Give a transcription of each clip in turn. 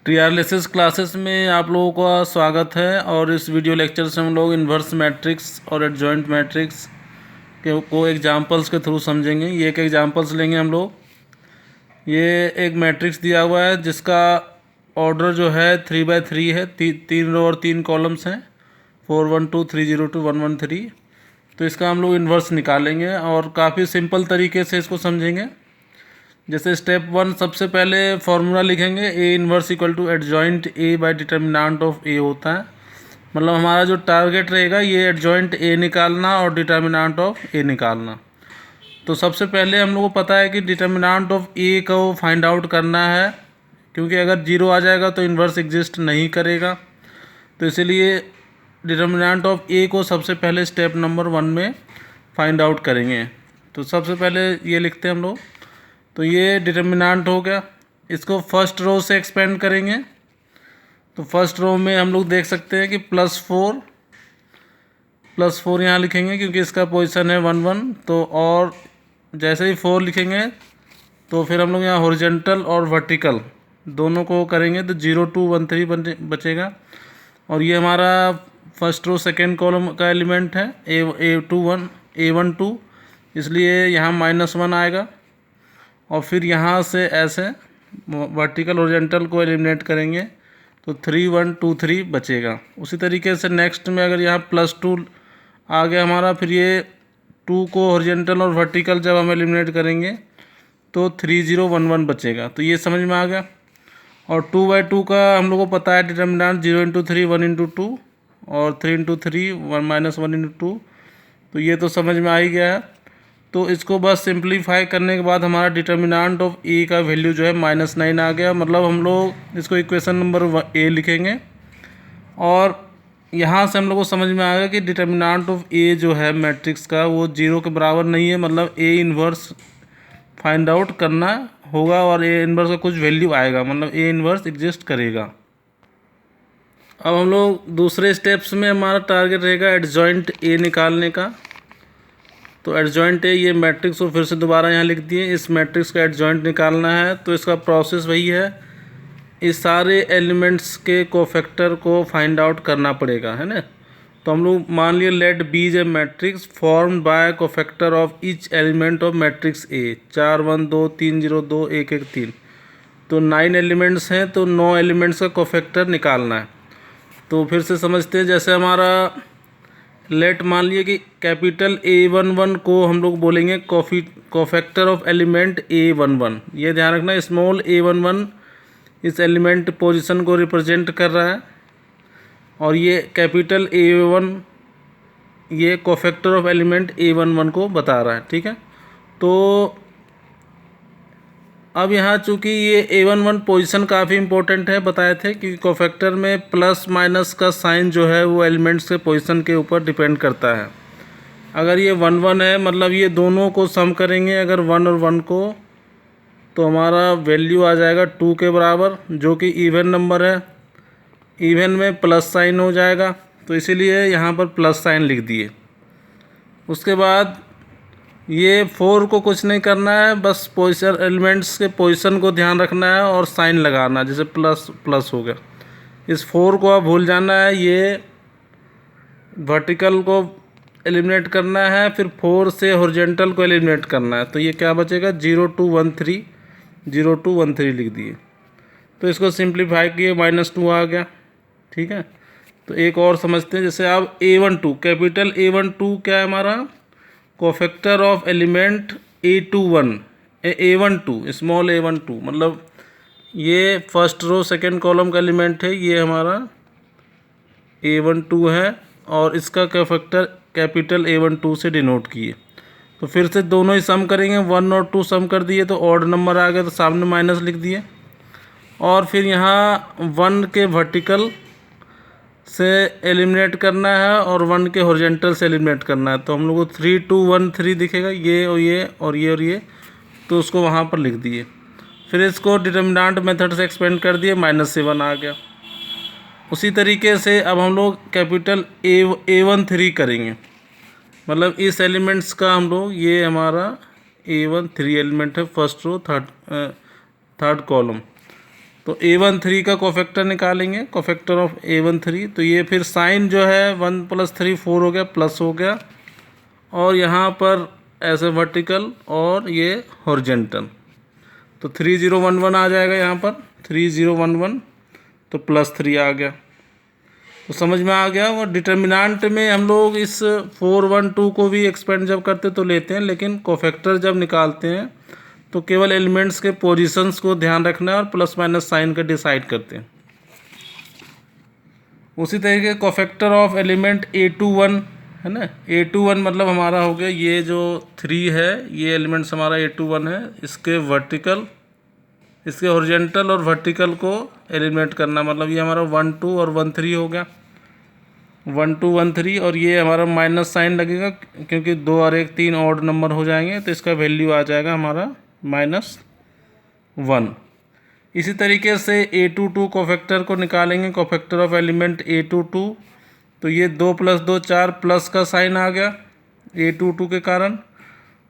टीआरएलएसएस classes में आप लोगों का स्वागत है। और इस वीडियो लेक्चर से हम लोग इन्वर्स मैट्रिक्स और एडजॉइंट मैट्रिक्स को एग्जांपल्स के थ्रू समझेंगे। ये एक एग्जांपल्स लेंगे हम लोग। ये एक मैट्रिक्स दिया हुआ है जिसका ऑर्डर जो है 3/3 है। 3 रो और 3 कॉलम्स हैं, 4 1 2 3 0 2 1 1 3। तो इसका हम लोग इन्वर्स निकालेंगे और काफ़ी सिंपल तरीके से इसको समझेंगे। जैसे स्टेप 1 सबसे पहले फार्मूला लिखेंगे, A inverse equal to adjoint A by determinant of A होता है। मतलब हमारा जो टारगेट रहेगा ये एडजॉइंट ए निकालना और डिटर्मिनेंट ऑफ ए निकालना। तो सबसे पहले हम लोग को पता है कि डिटर्मिनेंट ऑफ ए को फाइंड आउट करना है, क्योंकि अगर 0 आ जाएगा तो इन्वर्स एग्जिस्ट नहीं करेगा। तो इसीलिए डिटर्मिनेंट ऑफ ए को सबसे पहले स्टेप नंबर 1 में फाइंड आउट करेंगे। तो सबसे पहले ये लिखते हैं हम लोग। तो ये डिटर्मिनेंट हो गया। इसको फर्स्ट रो से एक्सपेंड करेंगे। तो फर्स्ट रो में हम लोग देख सकते हैं कि +4 यहाँ लिखेंगे क्योंकि इसका पोजीशन है 1 1। तो और जैसे ही 4 लिखेंगे तो फिर हम लोग यहाँ हॉरिजॉन्टल और वर्टिकल दोनों को करेंगे तो 0 2 1 3 बचेगा। और ये हमारा फर्स्ट रो सेकेंड कॉलम का एलिमेंट है A1 2, इसलिए यहाँ -1 आएगा। और फिर यहाँ से ऐसे वर्टिकल हॉरिजॉन्टल को एलिमिनेट करेंगे तो 3 1 2 3 बचेगा। उसी तरीके से नेक्स्ट में अगर यहाँ +2 आ गया हमारा, फिर ये 2 को हॉरिजॉन्टल और वर्टिकल जब हम एलिमिनेट करेंगे तो 3 0 1 1 बचेगा। तो ये समझ में आ गया। और 2/2 का हम लोग को पता है डिटर्मिनेंट 0 × 3 1 × 2 और 3 × 3 1 -1 × 2। तो ये तो समझ में आ ही गया है। तो इसको बस सिंप्लीफाई करने के बाद हमारा डिटर्मिनेंट ऑफ ए का वैल्यू जो है -9 आ गया। मतलब हम लोग इसको इक्वेशन नंबर ए लिखेंगे। और यहाँ से हम लोग को समझ में आ गया कि डिटर्मिनेंट ऑफ ए जो है मैट्रिक्स का वो 0 के बराबर नहीं है। मतलब ए इन्वर्स फाइंड आउट करना होगा और ए इन्वर्स का कुछ वैल्यू आएगा, मतलब ए इन्वर्स एग्जिस्ट करेगा। अब हम लोग दूसरे स्टेप्स में हमारा टारगेट रहेगा एडजॉइंट ए निकालने का। तो एडजॉइंट है ये मैट्रिक्स को फिर से दोबारा यहाँ लिख दिए। इस मैट्रिक्स का एडजॉइंट निकालना है तो इसका प्रोसेस वही है, इस सारे एलिमेंट्स के कोफैक्टर को फाइंड आउट करना पड़ेगा, है ना। तो हम लोग मान लिए let B is a matrix formed by cofactor of each element of matrix A. 4 1 2 3 0 2 1 1 3। तो 9 एलिमेंट्स हैं तो 9 एलिमेंट्स का कोफैक्टर निकालना है। तो फिर से समझते हैं। जैसे हमारा लेट मान लिए कि कैपिटल A11 को हम लोग बोलेंगे कोफैक्टर ऑफ एलिमेंट A11। ये ध्यान रखना, स्मॉल A11 इस एलिमेंट पोजीशन को रिप्रेजेंट कर रहा है और ये कैपिटल A1 ये कोफैक्टर ऑफ एलिमेंट A11 को बता रहा है, ठीक है। तो अब यहाँ चूँकि ये A11 पोजीशन काफ़ी इंपॉर्टेंट है, बताए थे कि कोफैक्टर में प्लस माइनस का साइन जो है वो एलिमेंट्स के पोजीशन के ऊपर डिपेंड करता है। अगर ये 1 1 है मतलब ये दोनों को सम करेंगे अगर 1 और 1 को, तो हमारा वैल्यू आ जाएगा 2 के बराबर, जो कि इवन नंबर है। इवन में प्लस साइन हो जाएगा तो इसीलिए यहाँ पर प्लस साइन लिख दिए। उसके बाद ये 4 को कुछ नहीं करना है, बस पोजीशन एलिमेंट्स के पोजीशन को ध्यान रखना है और साइन लगाना, जैसे प्लस हो गया। इस 4 को आप भूल जाना है, ये वर्टिकल को एलिमिनेट करना है, फिर 4 से हॉरिजॉन्टल को एलिमिनेट करना है। तो ये क्या बचेगा 0 2 1 3 0 2 1 3 लिख दिए। तो इसको सिंप्लीफाई किए -2 आ गया, ठीक है। तो एक और समझते हैं। जैसे अब A12 कैपिटल A12 क्या है हमारा cofactor of element A12 small A12, मतलब ये फर्स्ट रो सेकेंड कॉलम का एलिमेंट है, ये हमारा A12 है और इसका कोफैक्टर कैपिटल A12 से डिनोट किए। तो फिर से दोनों ही सम करेंगे, 1 और 2 सम कर दिए तो ऑड नंबर आ गया तो सामने माइनस लिख दिए। और फिर यहाँ 1 के वर्टिकल से एलिमिनेट करना है और 1 के हॉरिजॉन्टल से एलिमिनेट करना है। तो हम लोग को 3 2 1 3 दिखेगा, ये और ये और ये और ये, तो उसको वहाँ पर लिख दिए। फिर इसको डिटर्मिनेंट मेथड से एक्सपेंड कर दिए, -7 आ गया। उसी तरीके से अब हम लोग कैपिटल A13 करेंगे। मतलब इस एलिमेंट्स का हम लोग, ये हमारा A13 एलिमेंट है, फर्स्ट रो थर्ड कॉलम। तो A13 का कोफैक्टर निकालेंगे, कोफैक्टर ऑफ A13। तो ये फिर साइन जो है 1 + 3 4 हो गया, प्लस हो गया, और यहाँ पर ऐसे वर्टिकल और ये हॉरिजेंटल, तो 3011 आ जाएगा यहाँ पर 3011, तो +3 आ गया। तो समझ में आ गया। वो डिटर्मिनेंट में हम लोग इस 412 को भी एक्सपेंड जब करते तो लेते हैं, लेकिन कोफैक्टर जब निकालते हैं तो केवल एलिमेंट्स के पोजीशंस को ध्यान रखना है और प्लस माइनस साइन का डिसाइड करते हैं। उसी तरीके कोफैक्टर ऑफ एलिमेंट A21 है ना, A21 मतलब हमारा हो गया ये जो 3 है, ये एलिमेंट्स हमारा A21 है, इसके वर्टिकल, इसके हॉरिजेंटल और वर्टिकल को एलिमिनेट करना, मतलब ये हमारा 1 2 और 1 3 हो गया, 1 2 1 3, और ये हमारा माइनस साइन लगेगा क्योंकि 2 और 1 3 ऑड नंबर हो जाएंगे, तो इसका वैल्यू आ जाएगा हमारा -1। इसी तरीके से A22 कोफैक्टर को निकालेंगे, कोफैक्टर ऑफ एलिमेंट A22, तो ये 2 + 2 4 प्लस का साइन आ गया A22 के कारण,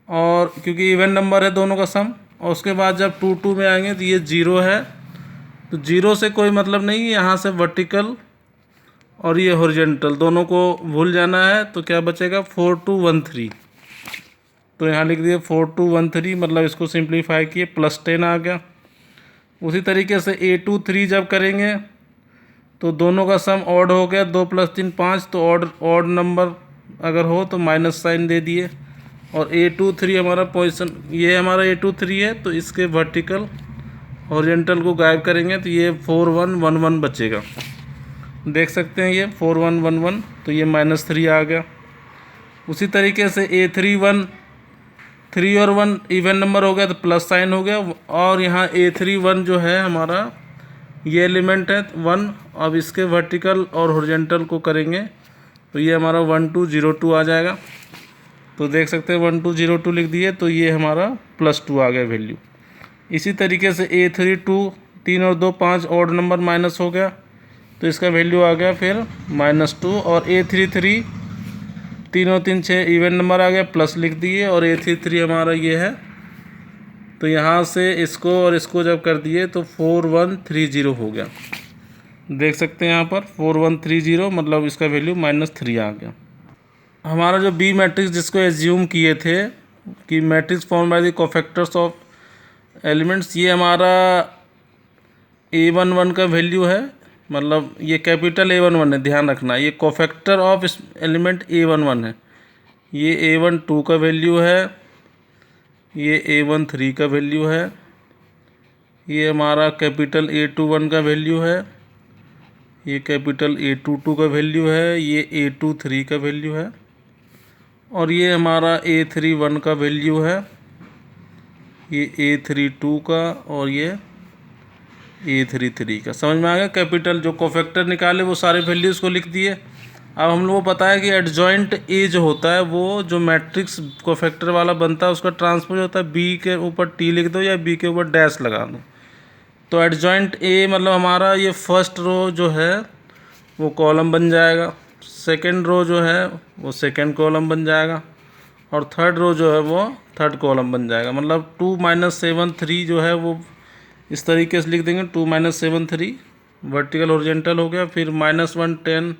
और क्योंकि इवन नंबर है दोनों का सम, और उसके बाद जब 2 2 में आएंगे तो ये 0 है, तो 0 से कोई मतलब नहीं, यहाँ से वर्टिकल और ये हॉरिजेंटल दोनों को भूल जाना है, तो क्या बचेगा 4 2 1 3, तो यहाँ लिख दिए 4 2 1 3, मतलब इसको सिंप्लीफाई किए +10 आ गया। उसी तरीके से A23 जब करेंगे तो दोनों का सम ऑड हो गया, 2 + 3 5, तो ऑड नंबर अगर हो तो माइनस साइन दे दिए, और A23 हमारा पोजीशन, ये हमारा A23 है, तो इसके वर्टिकल हॉरिजेंटल को गायब करेंगे तो ये 4 1 1 1 बचेगा, देख सकते हैं ये 4 1 1 1, तो ये -3 आ गया। उसी तरीके से A31 3 और 1 इवन नंबर हो गया तो प्लस साइन हो गया, और यहाँ A31 जो है हमारा ये एलिमेंट है 1, अब इसके वर्टिकल और हॉरिजेंटल को करेंगे तो ये हमारा 1 2 0 2 आ जाएगा, तो देख सकते हैं 1 2 0 2 लिख दिए, तो ये हमारा +2 आ गया वैल्यू। इसी तरीके से A32 3 और 2 5 ऑड नंबर माइनस हो गया, तो इसका वैल्यू आ गया फिर -2, और A33 3 और 3 6 इवन नंबर आ गया, प्लस लिख दिए, और A33 हमारा ये है, तो यहाँ से इसको और इसको जब कर दिए तो 4130 हो गया, देख सकते हैं यहाँ पर 4130, मतलब इसका वैल्यू -3 आ गया। हमारा जो B मैट्रिक्स जिसको एज्यूम किए थे कि matrix form by the cofactors of elements, ये हमारा A11 का वैल्यू है, मतलब ये कैपिटल A11 है, ध्यान रखना, ये कोफैक्टर ऑफ एलिमेंट A11 है, ये A12 का वैल्यू है, ये A13 का वैल्यू है, ये हमारा कैपिटल A21 का वैल्यू है, ये कैपिटल A22 का वैल्यू है, ये A23 का वैल्यू है, और ये हमारा A31 का वैल्यू है, ये A32 का, और ये A33 का। समझ में आ गया। कैपिटल जो कोफैक्टर निकाले वो सारे वैल्यूज़ को लिख दिए। अब हम लोग को पता है कि एडजॉइंट ए जो होता है वो जो मैट्रिक्स कोफैक्टर वाला बनता है उसका ट्रांसपोज होता है, बी के ऊपर टी लिख दो या बी के ऊपर डैश लगा दो। तो एडजॉइंट ए मतलब हमारा ये फर्स्ट रो जो है वो कॉलम बन जाएगा, सेकंड रो जो है वो सेकंड कॉलम बन जाएगा, और थर्ड रो जो है वो थर्ड कॉलम बन जाएगा। मतलब 2 - 7 3 जो है वो इस तरीके से लिख देंगे, 2 - 7 3 वर्टिकल ओरिजेंटल हो गया, फिर -1 10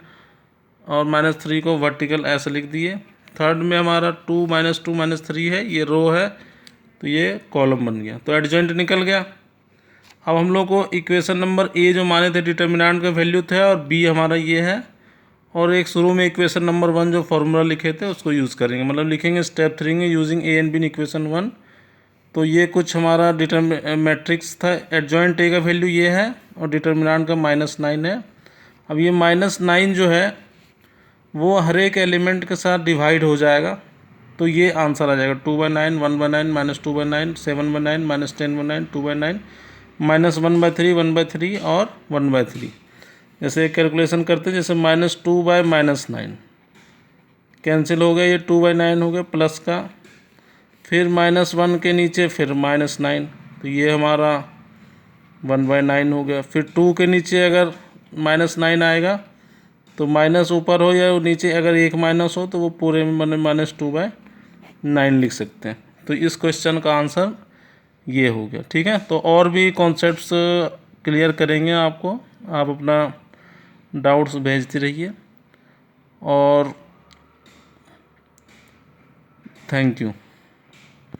और -3 को वर्टिकल ऐसे लिख दिए। थर्ड में हमारा 2 - 2 - 3 है, ये रो है, तो ये कॉलम बन गया, तो एडजॉइंट निकल गया। अब हम लोग को इक्वेशन नंबर ए जो माने थे डिटर्मिनेंट का वैल्यू थे, और बी हमारा ये है, और एक शुरू में इक्वेशन नंबर 1 जो फॉर्मूला लिखे थे उसको यूज़ करेंगे, मतलब लिखेंगे स्टेप 3 में using A and be in equation 1। तो ये कुछ हमारा मैट्रिक्स था, एडजॉइंट ए का वैल्यू ये है और डिटर्मिनेंट का -9 है। अब ये -9 जो है वो हर एक एलिमेंट के साथ डिवाइड हो जाएगा, तो ये आंसर आ जाएगा 2/9 1/9 -2/9 7/9 -10/9 2/9 -1/3 1/3 और 1/3। जैसे कैलकुलेशन करते हैं, जैसे -2/-9 कैंसिल हो गया, ये 2/9 हो गया प्लस का, फिर -1 के नीचे फिर -9, तो ये हमारा 1/9 हो गया। फिर 2 के नीचे अगर -9 आएगा तो माइनस ऊपर हो या नीचे अगर एक माइनस हो तो वो पूरे में -2/9 लिख सकते हैं। तो इस क्वेश्चन का आंसर ये हो गया। ठीक है, तो और भी कॉन्सेप्ट्स क्लियर करेंगे आपको। आप अपना डाउट्स भेजते रहिए और थैंक यू।